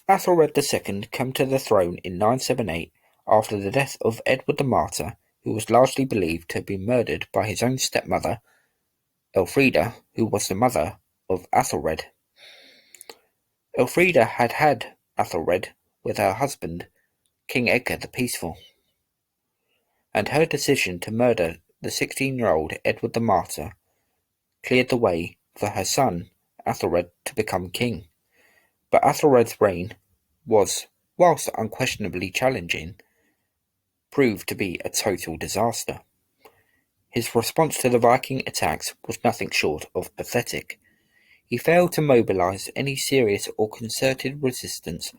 Aethelred II came to the throne in 978 after the death of Edward the Martyr, who was largely believed to have been murdered by his own stepmother, Elfrida, who was the mother of Aethelred. Elfrida had had Aethelred with her husband, King Edgar the Peaceful, and her decision to murder the 16-year-old Edward the Martyr cleared the way for her son Aethelred to become king. But Aethelred's reign was, whilst unquestionably challenging, proved to be a total disaster. His response to the Viking attacks was nothing short of pathetic. He failed to mobilize any serious or concerted resistance,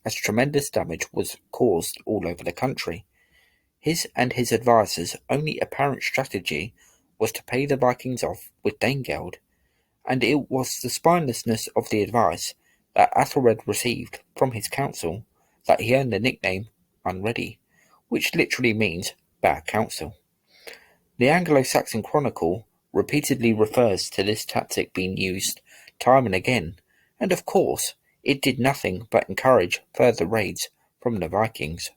as tremendous damage was caused all over the country. His and his advisors' only apparent strategy was to pay the Vikings off with Danegeld, and it was the spinelessness of the advice that Aethelred received from his council that he earned the nickname Unready, which literally means bad counsel. The Anglo-Saxon Chronicle repeatedly refers to this tactic being used time and again, and of course it did nothing but encourage further raids from the Vikings.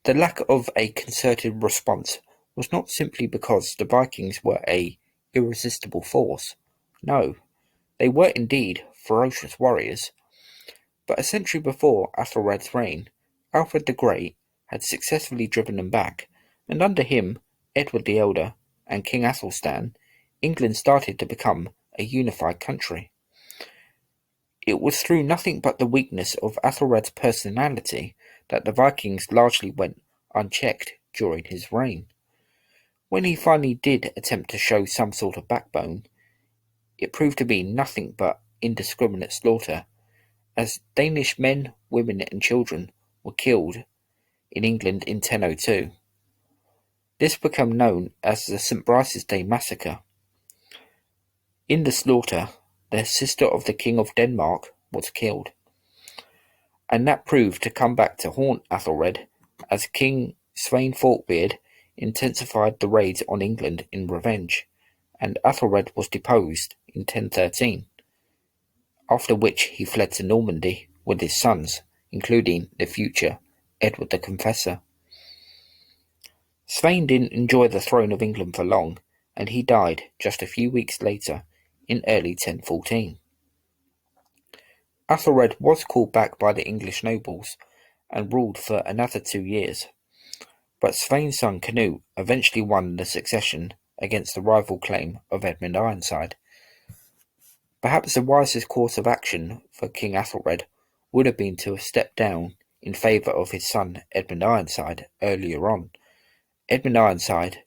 The lack of a concerted response was not simply because the Vikings were an irresistible force. No, they were indeed ferocious warriors. But a century before Aethelred's reign, Alfred the Great had successfully driven them back, and under him, Edward the Elder, and King Athelstan, England started to become a unified country. It was through nothing but the weakness of Aethelred's personality that the Vikings largely went unchecked during his reign. When he finally did attempt to show some sort of backbone, it proved to be nothing but indiscriminate slaughter, as Danish men, women and children were killed in England in 1002. This became known as the St. Brice's Day Massacre. In the slaughter, the sister of the King of Denmark was killed, and that proved to come back to haunt Aethelred as King Svein Forkbeard intensified the raids on England in revenge, and Aethelred was deposed in 1013, after which he fled to Normandy with his sons, including the future Edward the Confessor. Svein didn't enjoy the throne of England for long, and he died just a few weeks later in early 1014. Aethelred was called back by the English nobles and ruled for another 2 years, but Svein's son Canute eventually won the succession against the rival claim of Edmund Ironside. Perhaps the wisest course of action for King Aethelred would have been to have stepped down in favour of his son Edmund Ironside earlier on. Edmund Ironside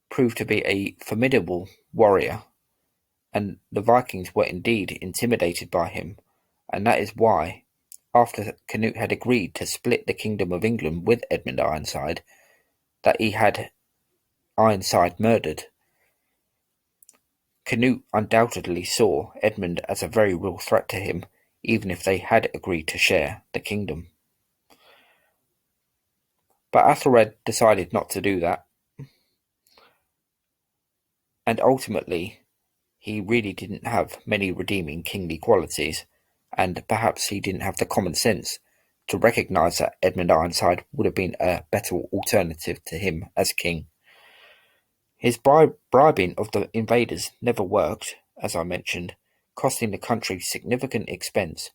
proved to be a formidable warrior, and the Vikings were indeed intimidated by him, and that is why, after Canute had agreed to split the Kingdom of England with Edmund Ironside, that he had Ironside murdered. Canute undoubtedly saw Edmund as a very real threat to him, even if they had agreed to share the kingdom. But Aethelred decided not to do that, and ultimately he really didn't have many redeeming kingly qualities, and perhaps he didn't have the common sense to recognise that Edmund Ironside would have been a better alternative to him as king. His bribing of the invaders never worked, as I mentioned, costing the country significant expense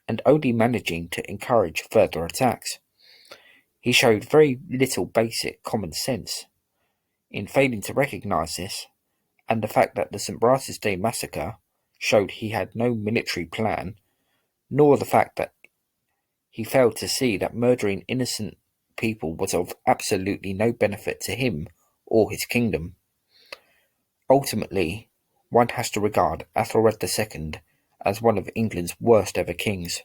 and only managing to encourage further attacks. He showed very little basic common sense in failing to recognise this, and the fact that the St. Brice's Day massacre showed he had no military plan, nor the fact that he failed to see that murdering innocent people was of absolutely no benefit to him or his kingdom. Ultimately, one has to regard Aethelred II as one of England's worst ever kings.